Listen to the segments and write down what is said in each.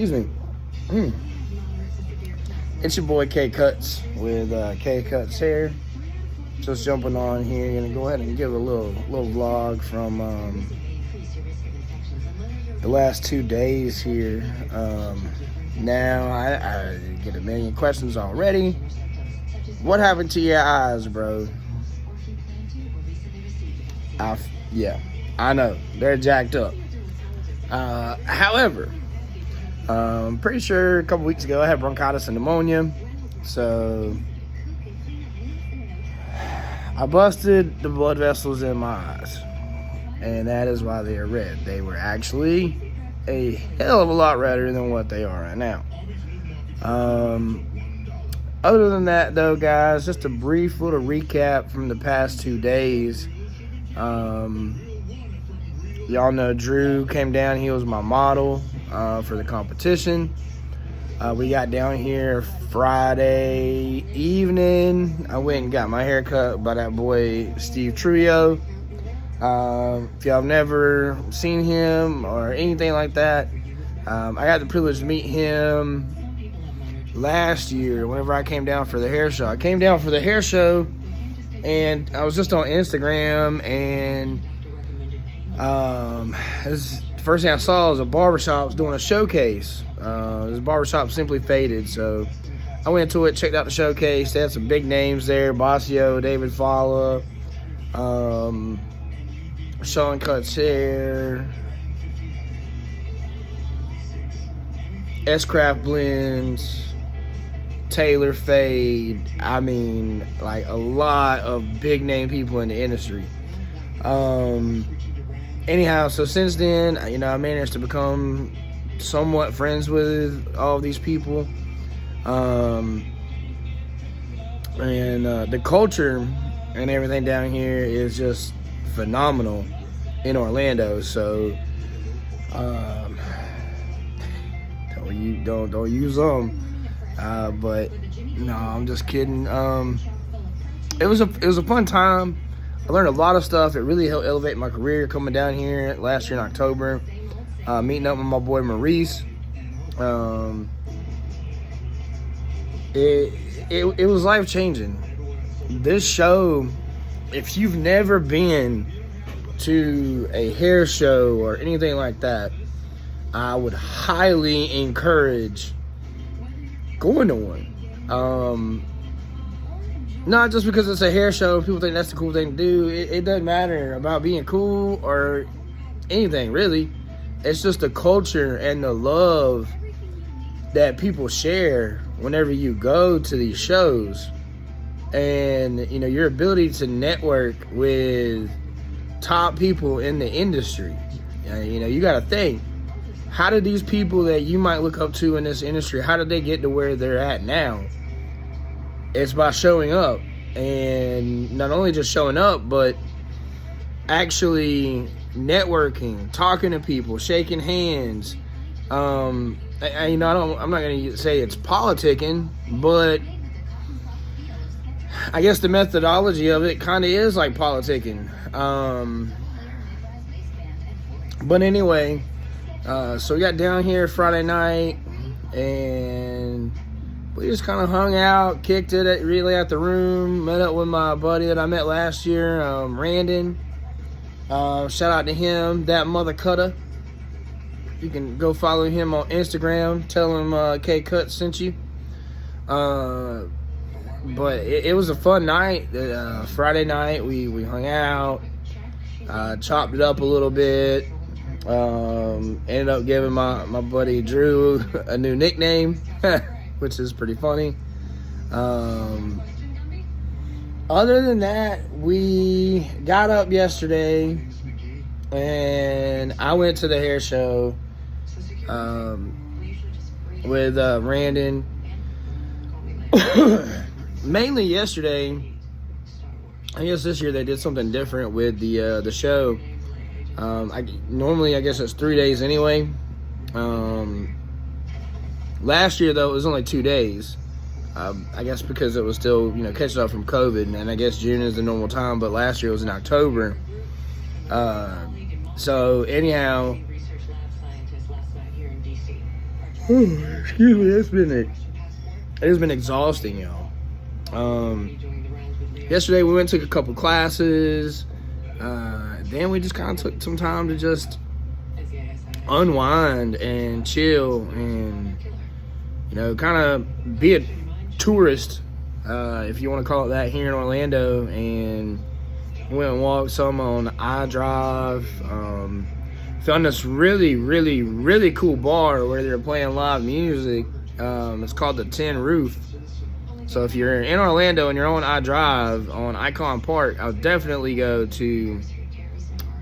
Excuse me. It's your boy K Cuts with K Cuts Hair. Just jumping on here. Gonna go ahead and give a little vlog from the last 2 days here. Now I get a million questions already. What happened to your eyes, bro? Yeah, I know they're jacked up. However, I'm pretty sure a couple weeks ago I had bronchitis and pneumonia, so I busted the blood vessels in my eyes, and that is why they are red. They were actually a hell of a lot redder than what they are right now. Other than that, though, guys, just a brief little recap from the past 2 days. Y'all know Drew came down. He was my model for the competition. We got down here Friday evening. I went and got my hair cut by that boy Steve Trio. If y'all have never seen him or anything like that, I got the privilege to meet him last year whenever I came down for the hair show. I came down for the hair show, and I was just on Instagram, and the first thing I saw was a barbershop doing a showcase. This barbershop Simply Faded, so I went to it, checked out the showcase. They had some big names there: Bossio, David Falla, Sean Cuts Hair, S-Craft Blends, Taylor Fade. I mean, like a lot of big name people in the industry. Anyhow, so since then, I managed to become somewhat friends with all of these people. And the culture and everything down here is just phenomenal in Orlando. So don't use them. But no, I'm just kidding. It was a fun time. I learned a lot of stuff. It really helped elevate my career coming down here last year in October, meeting up with my boy Maurice. It was life changing. This show, if you've never been to a hair show or anything like that, I would highly encourage going to one. Not just because it's a hair show, people think that's the cool thing to do. It doesn't matter about being cool or anything, really. It's just the culture and the love that people share whenever you go to these shows. And, your ability to network with top people in the industry. You got to think, how did these people that you might look up to in this industry, how did they get to where they're at now? It's by showing up, and not only just showing up, but actually networking, talking to people, shaking hands. I'm not going to say it's politicking, but I guess the methodology of it kind of is like politicking. But anyway, so we got down here Friday night, and we just kind of hung out, kicked it at the room, met up with my buddy that I met last year, Randon. Shout out to him, that mother cutter. You can go follow him on Instagram. Tell him K Cut sent you. But it was a fun night. Friday night, we hung out, chopped it up a little bit. Ended up giving my buddy Drew a new nickname, which is pretty funny. Other than that, we got up yesterday and I went to the hair show with Randon. Mainly yesterday. I guess this year they did something different with the show. Normally I guess it's 3 days anyway. Last year though it was only 2 days. I guess because it was still catching up from COVID, and I guess June is the normal time, but last year it was in October. So anyhow, Excuse me, it's been exhausting, y'all. Yesterday we went and took a couple classes. Then we just kind of took some time to just unwind and chill and, you know, kind of be a tourist, if you want to call it that, here in Orlando. And we went and walked some on iDrive. Found this really, really, really cool bar where they're playing live music. It's called the Tin Roof. So if you're in Orlando and you're on iDrive on Icon Park, I'll definitely go to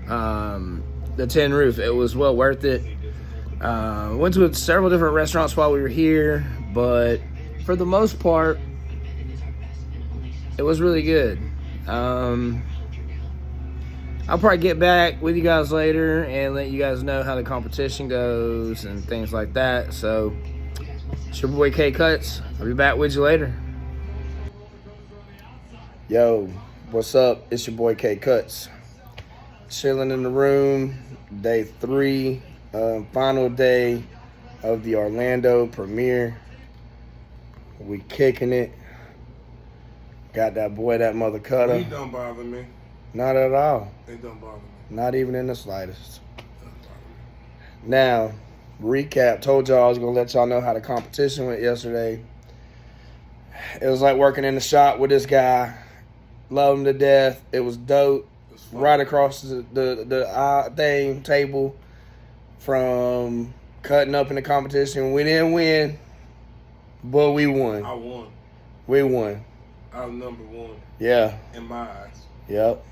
the Tin Roof. It was well worth it. Went to several different restaurants while we were here, but for the most part, it was really good. I'll probably get back with you guys later and let you guys know how the competition goes and things like that. So, it's your boy K Cuts. I'll be back with you later. Yo, what's up? It's your boy K Cuts. Chilling in the room, day 3, final day of the Orlando premiere. We kicking it. Got that boy, that mother cutter. He don't bother me. Not at all. It don't bother me. Not even in the slightest. Now, recap. Told y'all I was going to let y'all know how the competition went yesterday. It was like working in the shop with this guy. Love him to death. It was dope. Right across the table from cutting up in the competition. We didn't win, but we won. I won. We won. I was number 1. Yeah. In my eyes. Yep.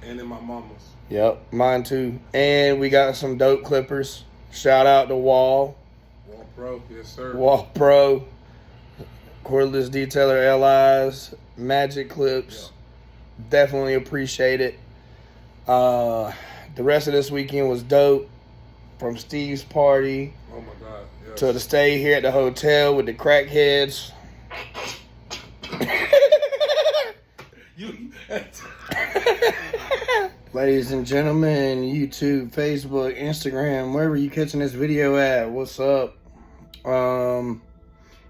And in my mama's. Yep. Mine too. And we got some dope clippers. Shout out to Wall. Wall Pro, yes sir. Wall Pro. Cordless Detailer LIs. Magic Clips. Yep. Definitely appreciate it. The rest of this weekend was dope. From Steve's party Oh my God. Yes. to the stay here at the hotel with the crackheads. Ladies and gentlemen, YouTube, Facebook, Instagram, wherever you catching this video at, what's up?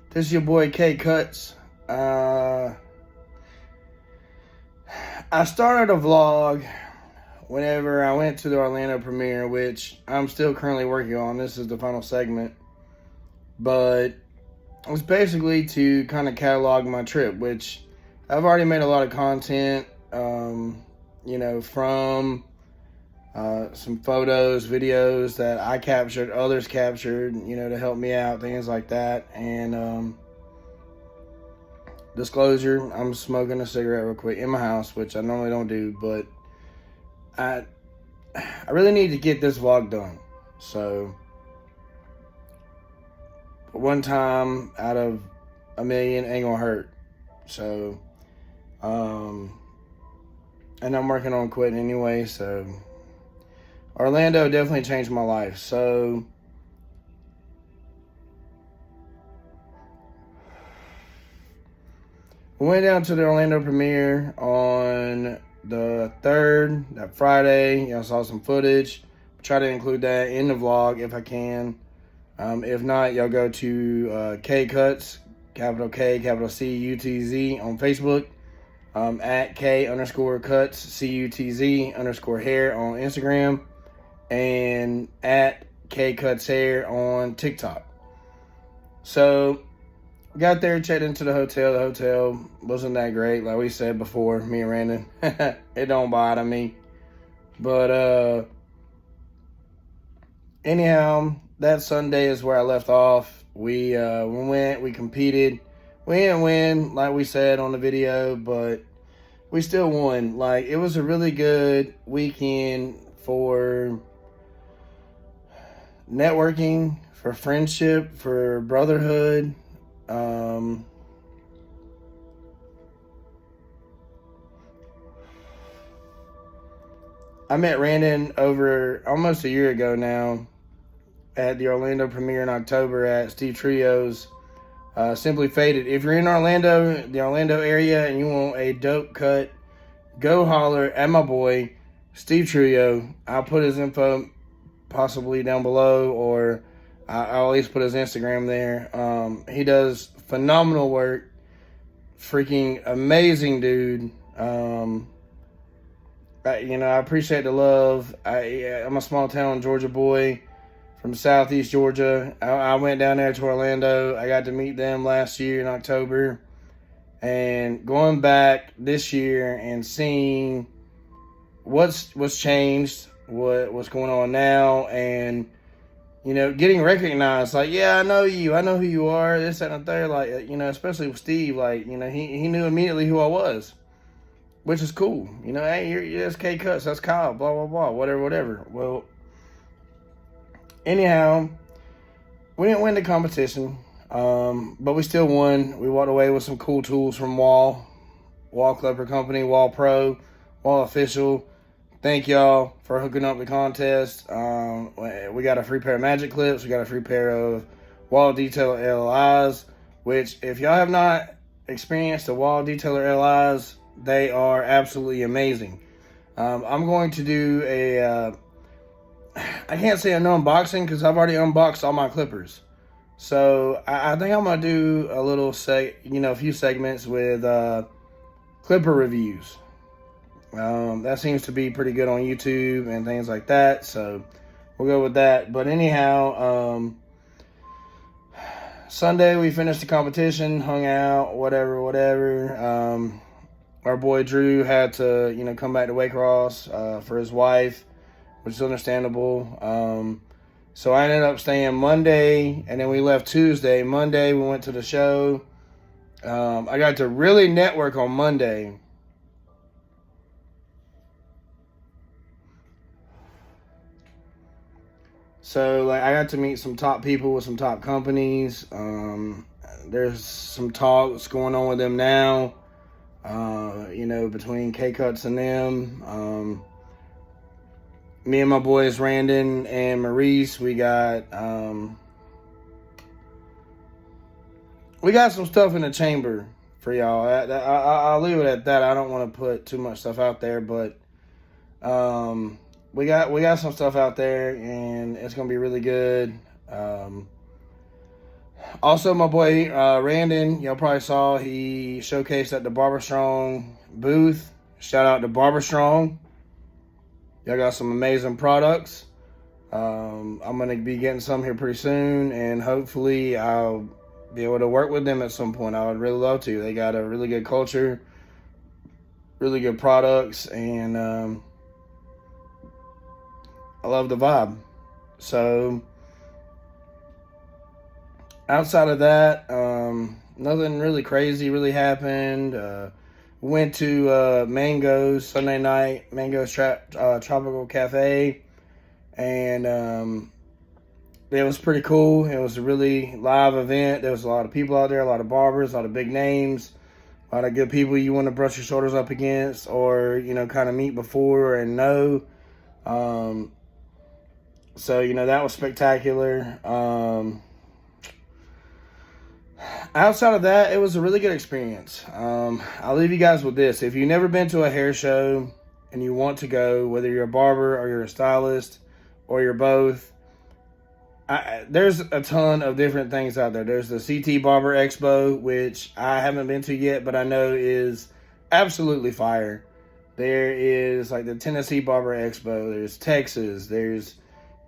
This is your boy K Cuts. I started a vlog whenever I went to the Orlando premiere, which I'm still currently working on. This is the final segment. But it was basically to kind of catalog my trip, which I've already made a lot of content, you know, from some photos, videos that I captured, others captured, you know, to help me out, things like that. And disclosure, I'm smoking a cigarette real quick in my house, which I normally don't do, but I really need to get this vlog done. So, one time out of a million ain't gonna hurt. So, and I'm working on quitting anyway. So, Orlando definitely changed my life. So, we went down to the Orlando premiere on the 3rd, that Friday. Y'all saw some footage. Try to include that in the vlog if I can. If not, y'all go to K Cuts, capital K, capital C-U-T-Z on Facebook. At K_Cuts, C-U-T-Z _hair on Instagram. And at K Cuts Hair on TikTok. So, got there, checked into the hotel. The hotel wasn't that great, like we said before, me and Brandon. It don't bother me. But, anyhow, that Sunday is where I left off. We went, we competed. We didn't win, like we said on the video, but we still won. Like, it was a really good weekend for networking, for friendship, for brotherhood. I met Randon over almost a year ago now at the Orlando premiere in October at Steve Trio's Simply Faded. If you're in Orlando, the Orlando area, and you want a dope cut, go holler at my boy, Steve Trio. I'll put his info possibly down below, or I'll at least put his Instagram there. He does phenomenal work. Freaking amazing dude. I appreciate the love. I'm a small town Georgia boy from Southeast Georgia. I went down there to Orlando. I got to meet them last year in October. And going back this year and seeing what's changed, what's going on now, and getting recognized. Like, yeah, I know you. I know who you are. This, that, and the third. Like, especially with Steve. Like, he knew immediately who I was, which is cool. Hey, you're SK Cuts. That's Kyle. Blah, blah, blah. Whatever. Well, anyhow, we didn't win the competition, but we still won. We walked away with some cool tools from Wall Clipper Company, Wall Pro, Wall Official. Thank y'all for hooking up the contest. We got a free pair of magic clips. We got a free pair of Wall Detailer LIs, which if y'all have not experienced the Wall Detailer LIs, they are absolutely amazing. I'm going to do I can't say an unboxing because I've already unboxed all my clippers. So I think I'm going to do a little a few segments with clipper reviews. That seems to be pretty good on YouTube and things like that, so we'll go with that. But anyhow, Sunday we finished the competition, hung out, whatever. Our boy Drew had to, come back to Waycross for his wife, which is understandable. So I ended up staying Monday, and then we left Tuesday. Monday we went to the show. I got to really network on Monday. So, I got to meet some top people with some top companies. There's some talks going on with them now, between K-Cuts and them. Me and my boys, Randon and Maurice, we got some stuff in the chamber for y'all. I'll leave it at that. I don't want to put too much stuff out there, but we got some stuff out there, and it's gonna be really good. Also, my boy Randon, y'all probably saw he showcased at the Barber Strong booth. Shout out to Barber Strong. Y'all got some amazing products. I'm gonna be getting some here pretty soon, and hopefully I'll be able to work with them at some point. I would really love to. They got a really good culture, really good products, and I love the vibe. So outside of that, nothing really crazy really happened. Went to Mango's Sunday night, Mango's Tropical Cafe, and it was pretty cool. It was a really live event. There was a lot of people out there, a lot of barbers, a lot of big names, a lot of good people you want to brush your shoulders up against, or kind of meet before and know. So that was spectacular. Outside of that, it was a really good experience. I'll leave you guys with this. If you've never been to a hair show and you want to go, whether you're a barber or you're a stylist or you're both, there's a ton of different things out there. There's the CT Barber Expo, which I haven't been to yet, but I know is absolutely fire. There is the Tennessee Barber Expo. There's Texas. There's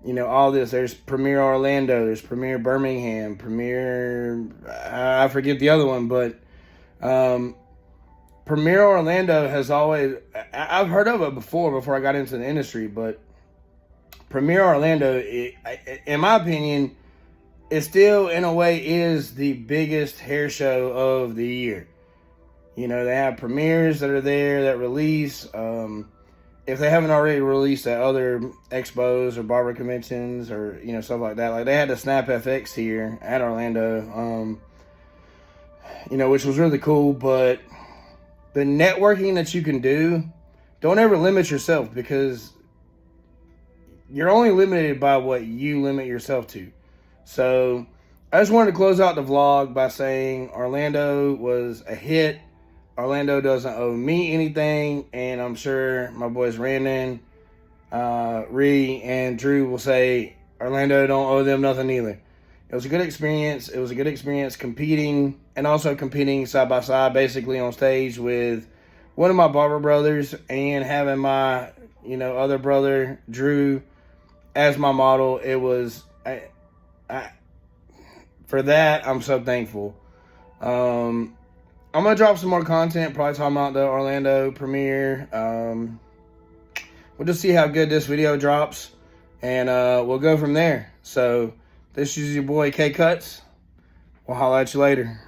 all this. There's Premier Orlando. There's Premier Birmingham. Premier, I forget the other one, but Premier Orlando has always, I've heard of it before I got into the industry, but Premier Orlando, in my opinion, it still, in a way, is the biggest hair show of the year. They have premieres that are there that release. If they haven't already released at other expos or barber conventions or, stuff like that, they had the Snap FX here at Orlando, which was really cool. But the networking that you can do, don't ever limit yourself, because you're only limited by what you limit yourself to. So I just wanted to close out the vlog by saying Orlando was a hit. Orlando doesn't owe me anything, and I'm sure my boys Randon, Ree, and Drew will say Orlando don't owe them nothing either. it was a good experience. It was a good experience competing and also competing side by side, basically on stage with one of my barber brothers and having my, other brother, Drew, as my model. It was, for that, I'm so thankful. I'm going to drop some more content, probably talking about the Orlando premiere. We'll just see how good this video drops, and we'll go from there. So, this is your boy K Cuts. We'll holla at you later.